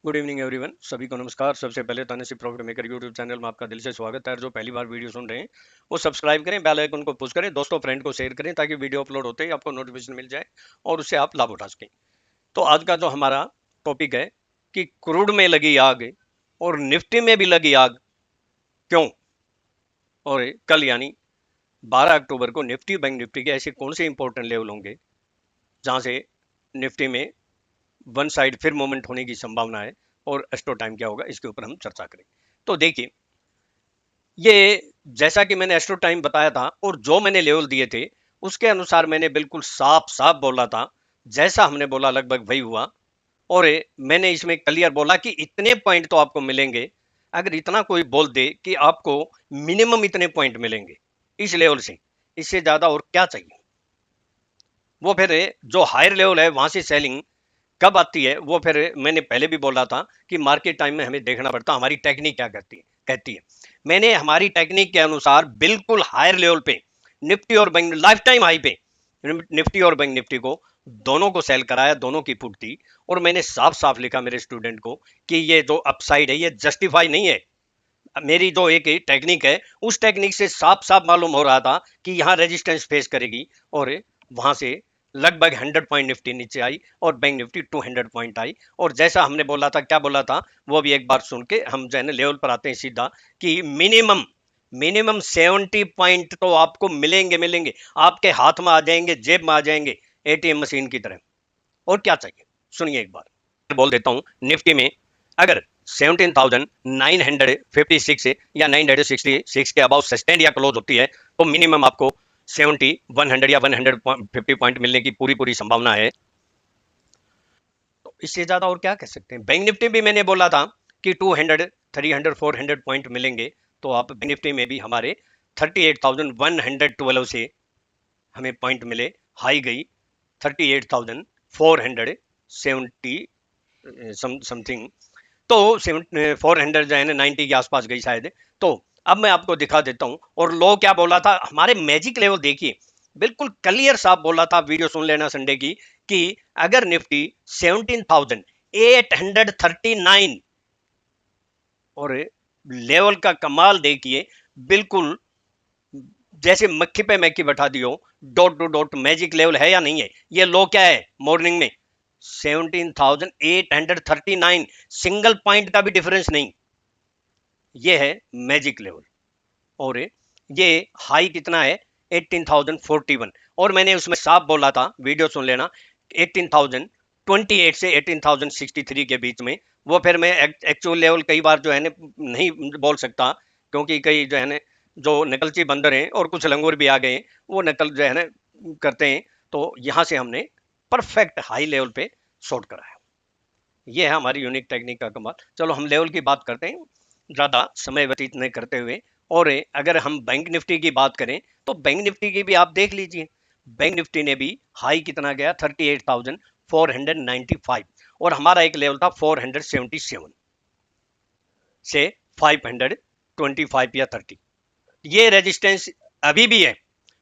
Good evening everyone, सभी को नमस्कार। सबसे पहले तानिशी प्रॉफिट मेकर यूट्यूब चैनल में आपका दिल से स्वागत है। जो पहली बार वीडियो सुन रहे हैं वो सब्सक्राइब करें, बेल आइकन को पुश करें, दोस्तों फ्रेंड को शेयर करें ताकि वीडियो अपलोड होते ही आपको नोटिफिकेशन मिल जाए और उससे आप लाभ उठा सकें। तो आज का जो हमारा टॉपिक है कि क्रूड में लगी आग और निफ्टी में भी लगी आग क्यों। और कल यानी 12 अक्टूबर को निफ्टी बैंक निफ्टी के ऐसे कौन से इंपॉर्टेंट लेवल होंगे जहां से निफ्टी में वन साइड फिर मूवमेंट होने की संभावना है और एस्ट्रो टाइम क्या होगा, इसके ऊपर हम चर्चा करें। तो देखिए, ये जैसा कि मैंने एस्ट्रो टाइम बताया था और जो मैंने लेवल दिए थे उसके अनुसार मैंने बिल्कुल साफ साफ बोला था। जैसा हमने बोला लगभग वही हुआ। और मैंने इसमें क्लियर बोला कि इतने पॉइंट तो आपको मिलेंगे। अगर इतना कोई बोल दे कि आपको मिनिमम इतने पॉइंट मिलेंगे इस लेवल से, इससे ज्यादा और क्या चाहिए। वो फिर जो हायर लेवल है वहां से सेलिंग कब आती है, वो फिर मैंने पहले भी बोला था कि मार्केट टाइम में हमें देखना पड़ता, हमारी टेक्निक क्या कहती है। मैंने हमारी टेक्निक के अनुसार बिल्कुल हायर लेवल पे निफ्टी और बैंक लाइफ टाइम हाई पे निफ्टी और बैंक निफ्टी को दोनों को सेल कराया, दोनों की पुट थी। और मैंने साफ साफ लिखा मेरे स्टूडेंट को कि ये जो अपसाइड है ये जस्टिफाई नहीं है। मेरी जो एक टेक्निक है उस टेक्निक से साफ साफ मालूम हो रहा था कि यहाँ रेजिस्टेंस फेस करेगी और वहां से लगभग 100 पॉइंट निफ्टी नीचे आई और बैंक निफ्टी 200 पॉइंट आई। और जैसा हमने बोला था, क्या बोला था वो भी एक बार सुन के हम जो है ना लेवल पर आते हैं सीधा, कि मिनिमम मिनिमम 70 पॉइंट तो आपको मिलेंगे मिलेंगे, आपके हाथ में आ जाएंगे, जेब में आ जाएंगे, एटीएम मशीन की तरह। और क्या चाहिए, सुनिए एक बार बोल देता हूं। निफ्टी में अगर 17,956 या 966 के अबाउ सस्टेंड या क्लोज होती है तो मिनिमम आपको 70 100 या 150 पॉइंट मिलने की पूरी पूरी संभावना है। तो इससे ज्यादा और क्या कह सकते हैं। बैंक निफ्टी भी मैंने बोला था कि 200 300 400 पॉइंट मिलेंगे। तो आप बैंक निफ्टी में भी हमारे 38,112 से हमें पॉइंट मिले, हाई गई 38,470 समथिंग। तो 400 जो है ना 90 के आसपास गई शायद। तो अब मैं आपको दिखा देता हूं। और लो क्या बोला था, हमारे मैजिक लेवल देखिए, बिल्कुल क्लियर साफ बोला था, वीडियो सुन लेना संडे की, कि अगर निफ्टी 17,839 और लेवल का कमाल देखिए, बिल्कुल जैसे मक्खी पे मैकी बैठा दियो, dot to dot magic level है या नहीं है। ये लो क्या है मॉर्निंग में 17,839, सिंगल पॉइंट का भी डिफरेंस नहीं, ये है मैजिक लेवल। और ये हाई कितना है 18,041। और मैंने उसमें साफ बोला था, वीडियो सुन लेना, 18,028 से 18,063 के बीच में। वो फिर मैं एक्चुअल लेवल कई बार जो है ना नहीं बोल सकता, क्योंकि कई जो है ना जो नकलची बंदर हैं और कुछ लंगूर भी आ गए हैं, वो नकल जो है ना करते हैं। तो यहां से हमने परफेक्ट हाई लेवल पे शॉर्ट करा है। ये है हमारी यूनिक टेक्निक का कमाल। चलो हम लेवल की बात करते हैं ज़्यादा समय व्यतीत नहीं करते हुए। और अगर हम बैंक निफ्टी की बात करें तो बैंक निफ्टी की भी आप देख लीजिए। बैंक निफ्टी ने भी हाई कितना गया 38,495 और हमारा एक लेवल था 477 से 525 या 30। ये रेजिस्टेंस अभी भी है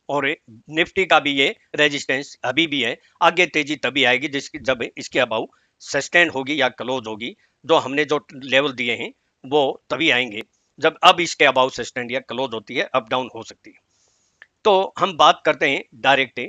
और निफ्टी का भी ये रेजिस्टेंस अभी भी है। आगे तेजी तभी आएगी जिसकी जब इसके अबाउ सस्टेन होगी या क्लोज होगी। जो हमने जो लेवल दिए हैं वो तभी आएंगे जब अब इसके अबाउ सस्टेन या क्लोज होती है, अप डाउन हो सकती है। तो हम बात करते हैं डायरेक्ट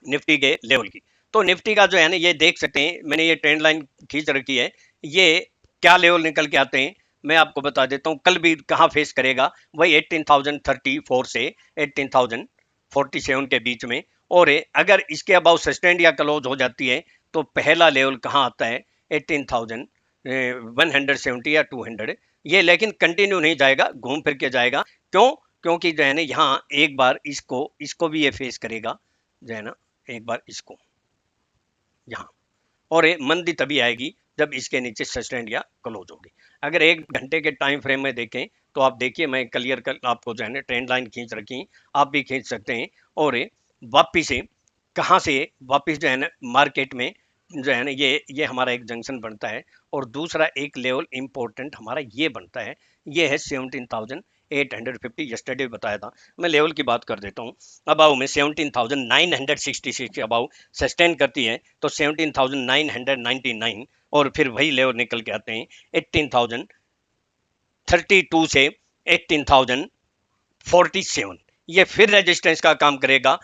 निफ्टी के लेवल की। तो निफ्टी का जो है ना ये देख सकते हैं, मैंने ये ट्रेंड लाइन खींच रखी है। ये क्या लेवल निकल के आते हैं मैं आपको बता देता हूँ। कल भी कहाँ फेस करेगा, वही 18,034 से 18,047 के बीच में। और अगर इसके अबाउ सस्टेंड या क्लोज हो जाती है तो पहला लेवल कहाँ आता है 18,170 या 200। ये लेकिन कंटिन्यू नहीं जाएगा, घूम फिर के जाएगा। क्यों? क्योंकि जो है ना यहाँ एक बार इसको इसको भी ये फेस करेगा जो है ना, एक बार इसको यहाँ। और ये मंदी तभी आएगी जब इसके नीचे सस्टेंड या क्लोज होगी। अगर एक घंटे के टाइम फ्रेम में देखें तो आप देखिए, मैं क्लियर कर आपको जो है ना ट्रेंड लाइन खींच रखी, आप भी खींच सकते हैं। और वापिस से कहाँ से वापिस जो है ना मार्केट में जो है ना ये हमारा एक जंक्शन बनता है और दूसरा एक लेवल इंपॉर्टेंट हमारा ये बनता है, ये है 17,850 यस्टरडे बताया था। मैं लेवल की बात कर देता हूँ। अबाउ में 17,966 अबाउ सस्टेन करती है तो 17,999 और फिर वही लेवल निकल के आते हैं 18,032 से 18,047। ये फिर रेजिस्टेंस का काम करेगा।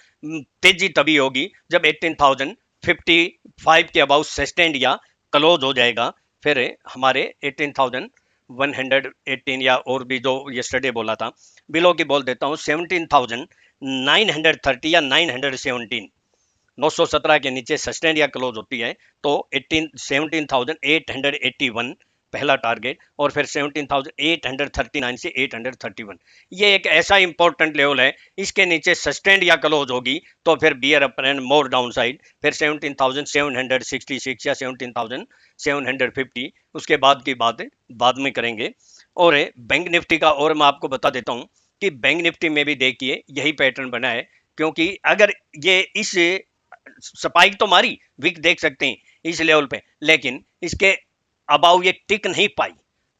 तेजी तभी होगी जब 18,055 के अबाउ सस्टेंड या क्लोज हो जाएगा। फिर हमारे 18,118 या और भी जो यस्टरडे बोला था बिलो की बोल देता हूँ 17,930 या 917। 917 के नीचे सस्टेन या क्लोज होती है तो 17,881 पहला टारगेट और फिर 17,839 से 831। ये एक ऐसा इंपॉर्टेंट लेवल है, इसके नीचे सस्टेन या क्लोज होगी तो फिर beer up and more down side. फिर 17,766 या 17,750 उसके बाद की बात बाद में करेंगे। और बैंक निफ्टी का और मैं आपको बता देता हूं कि बैंक निफ्टी में भी देखिए यही पैटर्न बना है, क्योंकि अगर ये इस स्पाइक तो मारी, विक देख सकते हैं इस लेवल पे, लेकिन इसके अबाउ ये टिक नहीं पाई।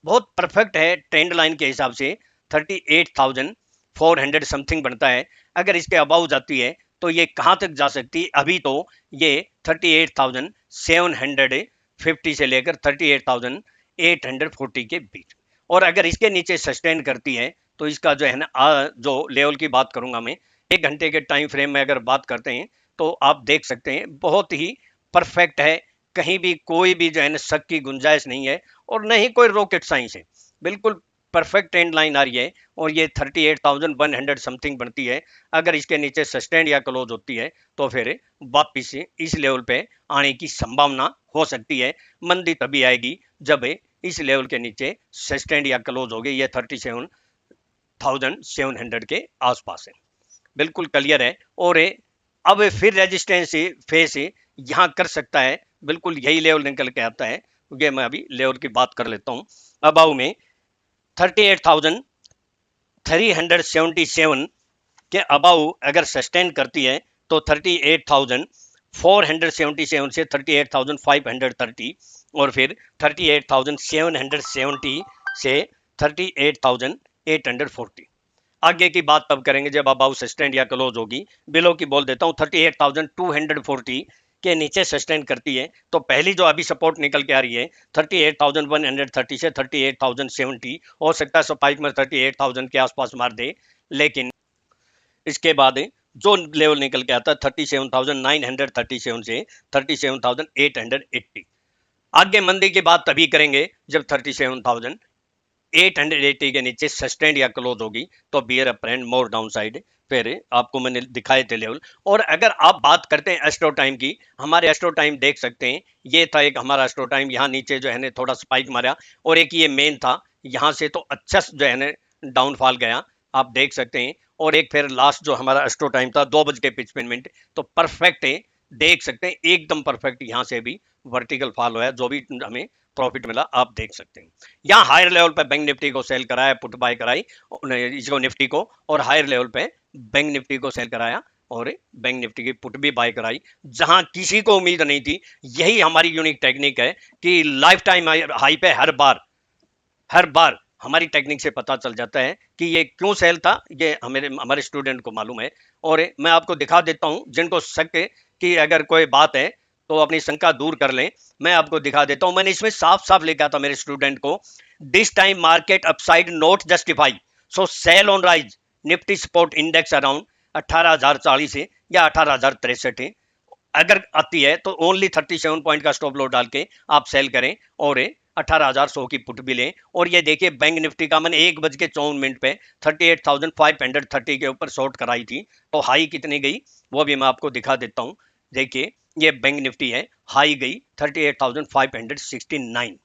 बहुत परफेक्ट है ट्रेंड लाइन के हिसाब से 38,400 समथिंग बनता है। अगर इसके अबाउ जाती है तो ये कहां तक जा सकती है? अभी तो ये 38,750 से लेकर 38,840 के बीच। और अगर इसके नीचे सस्टेन करती है तो इसका जो है ना जो लेवल की बात करूंगा मैं, 1 घंटे के टाइम फ्रेम में अगर बात करते हैं तो आप देख सकते हैं बहुत ही परफेक्ट है। कहीं भी कोई भी जो है ना शक की गुंजाइश नहीं है और न ही कोई रॉकेट साइंस है। बिल्कुल परफेक्ट ट्रेंड लाइन आ रही है और ये 38,100 समथिंग बनती है। अगर इसके नीचे सस्टेन या क्लोज होती है तो फिर वापिस इस लेवल पे आने की संभावना हो सकती है। मंदी तभी आएगी जब इस लेवल के नीचे सस्टेन या क्लोज होगी। ये 37,700 के आसपास है, बिल्कुल क्लियर है। और अब फिर रेजिस्टेंस फेस यहाँ कर सकता है, बिल्कुल यही लेवल निकल के आता है। क्योंकि मैं अभी लेवल की बात कर लेता हूँ। अबाउ में 38,377 के अबाउ अगर सस्टेन करती है तो 38,477 से 38,530 और फिर 38,770 से 38,840। आगे की बात तब करेंगे जब अबाउ सस्टेन या क्लोज होगी। बिलो की बोल देता हूँ 38,240 के नीचे सस्टेन करती है तो पहली जो अभी सपोर्ट निकल के आ रही है 38,130 से 38,070। हो सकता है स्पाइक में 38,000 के आसपास मार दे, लेकिन इसके बाद जो लेवल निकल के आता है 37,937 से 37,880। आगे मंदी की बात तभी करेंगे जब 37,880 के नीचे सस्टेन या क्लोज होगी तो beer up and more down side. फिर आपको मैंने दिखाए थे लेवल। और अगर आप बात करते हैं एस्ट्रो टाइम की, हमारे एस्ट्रो टाइम देख सकते हैं, ये था एक हमारा एस्ट्रो टाइम। यहाँ नीचे जो है ना थोड़ा स्पाइक मारा और एक ये मेन था, यहाँ से तो अच्छा जो है ना डाउनफॉल गया, आप देख सकते हैं। और एक फिर लास्ट जो हमारा एस्ट्रो टाइम था 2:55 तो परफेक्ट है, देख सकते हैं एकदम परफेक्ट। यहाँ से भी वर्टिकल फॉल हुआ है, जो भी हमें प्रॉफिट मिला आप देख सकते हैं। यहाँ हायर लेवल पे बैंक निफ्टी को सेल कराया, पुट बाय कराई इसको निफ्टी को, और हायर लेवल पे बैंक निफ्टी को सेल कराया और बैंक निफ्टी की पुट भी बाय कराई जहां किसी को उम्मीद नहीं थी। यही हमारी यूनिक टेक्निक है कि लाइफ टाइम हाई पे हर बार हमारी टेक्निक से पता चल जाता है कि ये क्यों सेल था। ये हमारे स्टूडेंट को मालूम है। और मैं आपको दिखा देता हूं, जिनको शक है कि अगर कोई बात है तो अपनी शंका दूर कर लें, मैं आपको दिखा देता हूं। मैंने इसमें साफ साफ लिखा था मेरे स्टूडेंट को, this time market upside not justify so sell on rise Nifty support index around 18,040 है या 18,063 है। अगर आती है तो ओनली 37 पॉइंट का स्टॉप लॉस डाल के आप सेल करें और 18,100 की पुट भी लें। और ये देखिए बैंक निफ्टी का मैंने 1:54 पे 38,530 के ऊपर शॉर्ट कराई थी तो हाई कितनी गई वो भी मैं आपको दिखा देता हूं। देखिए ये बैंक निफ्टी है, हाई गई 38,569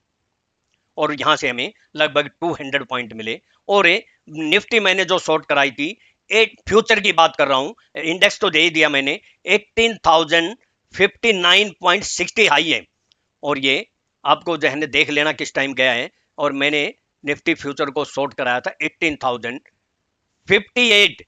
और यहां से हमें लगभग 200 पॉइंट मिले। और निफ्टी मैंने जो शॉर्ट कराई थी, एक फ्यूचर की बात कर रहा हूं, इंडेक्स तो दे ही दिया मैंने, 18,059.60 हाई है। और ये आपको जो है देख लेना किस टाइम गया है। और मैंने निफ्टी फ्यूचर को शॉर्ट कराया था 18,058।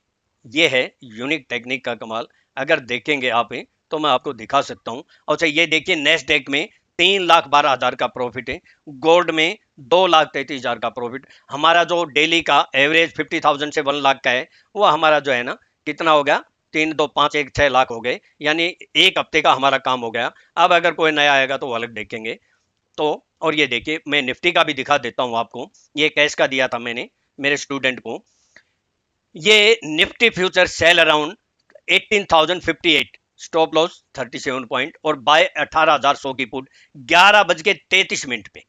ये है यूनिक टेक्निक का कमाल। अगर देखेंगे आप तो मैं आपको दिखा सकता हूं। अच्छा ये देखिए नेस्डेक में 3,12,000 का प्रॉफिट है। गोल्ड में 2,33,000 का प्रॉफिट। हमारा जो डेली का एवरेज 50,000 से 1 लाख का है, वो हमारा जो है ना कितना हो गया, 3 2 5 1 6 लाख हो गए, यानी एक हफ्ते का हमारा काम हो गया। अब अगर कोई नया आएगा तो वो अलग देखेंगे। तो और ये देखिए, मैं निफ्टी का भी दिखा देता हूं आपको। ये कैश का दिया था मैंने मेरे स्टूडेंट को। ये Nifty future cell around 18,058, stop loss 37 point और बाय 18,100 की पुट 11:33 पे।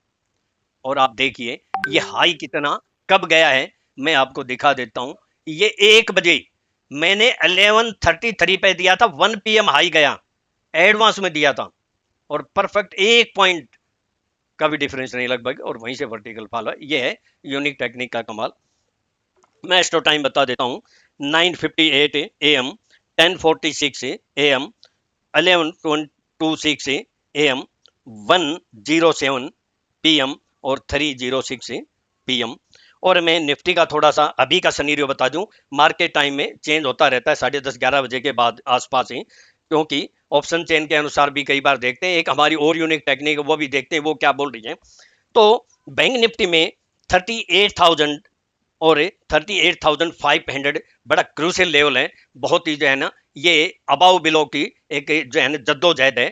और आप देखिए ये हाई कितना कब गया है, मैं आपको दिखा देता हूं। ये 1 बजे मैंने 11:33 पे दिया था, 1 PM हाई गया, एडवांस में दिया था, और परफेक्ट 1 पॉइंट का भी डिफरेंस नहीं लगभग, और वहीं से वर्टिकल फॉल है। ये है यूनिक टेक्निक का कमाल। मैं स्टॉप टाइम बता देता हूं, 9:58 AM, 10:46 AM, 11:26 AM, 1:07 PM और 3:06 PM। और मैं निफ्टी का थोड़ा सा अभी का सिनेरियो बता दूं। मार्केट टाइम में चेंज होता रहता है 10:30 11 बजे के बाद आसपास ही, क्योंकि ऑप्शन चेन के अनुसार भी कई बार देखते हैं। एक हमारी और यूनिक टेक्निक वो भी देखते हैं, वो क्या बोल रही है। तो बैंक निफ्टी में 38,000 और 38,500 बड़ा क्रूशियल लेवल है। बहुत ही जो है ना, ये अबाव बिलो की एक जो है ना जद्दोजहद है,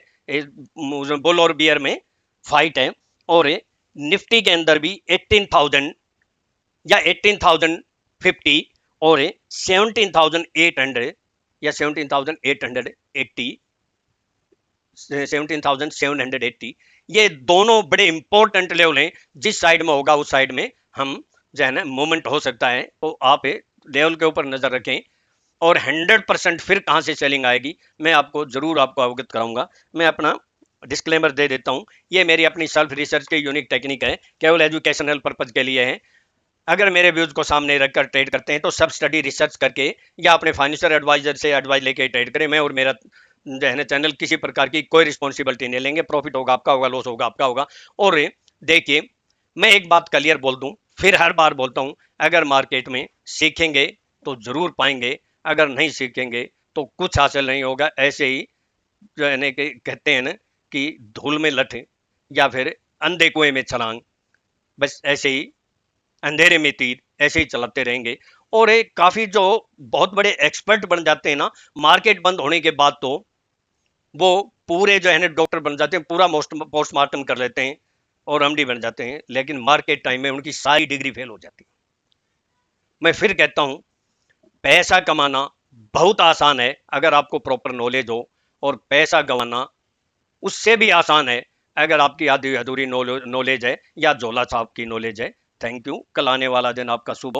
बुल और बियर में फाइट है। और निफ्टी के अंदर भी 18,000 या 18,050 और 17,800 या 17,880, 17,780, ये दोनों बड़े इंपॉर्टेंट लेवल हैं। जिस साइड में होगा उस साइड में हम जो है ना मूवमेंट हो सकता है। तो आप लेवल के ऊपर नजर रखें, और 100% फिर कहां से सेलिंग आएगी मैं आपको जरूर आपको अवगत कराऊंगा। मैं अपना डिस्क्लेमर दे देता हूं, ये मेरी अपनी सेल्फ रिसर्च की यूनिक टेक्निक है, केवल एजुकेशनल पर्पज के लिए है। अगर मेरे व्यूज को सामने रखकर ट्रेड करते हैं तो सब स्टडी रिसर्च करके या अपने फाइनेंशियल एडवाइजर से एडवाइस लेके ट्रेड करें। मैं और मेरा जो है ना चैनल किसी प्रकार की कोई रिस्पॉन्सिबिलिटी नहीं लेंगे। प्रॉफिट होगा आपका होगा, लॉस होगा आपका होगा। और देखिए, मैं एक बात क्लियर बोल दूं, फिर हर बार बोलता हूं, अगर मार्केट में सीखेंगे तो जरूर पाएंगे, अगर नहीं सीखेंगे तो कुछ हासिल नहीं होगा। ऐसे ही जो है ना कहते हैं ना कि धूल में लठ या फिर अंधे कुएं में छलांग, बस ऐसे ही अंधेरे में तीर, ऐसे ही चलाते रहेंगे। और एक काफी जो बहुत बड़े एक्सपर्ट बन जाते हैं ना मार्केट बंद होने के बाद, तो वो पूरे जो है ना डॉक्टर बन जाते हैं, पूरा पोस्टमार्टम कर लेते हैं और एमडी बन जाते हैं, लेकिन मार्केट टाइम में उनकी सारी डिग्री फेल हो जाती है। मैं फिर कहता हूं, पैसा कमाना बहुत आसान है अगर आपको प्रॉपर नॉलेज हो, और पैसा गंवाना उससे भी आसान है अगर आपकी आधी अधूरी नॉलेज है या झोला छाप की नॉलेज है। Thank you. कल आने वाला दिन आपका शुभ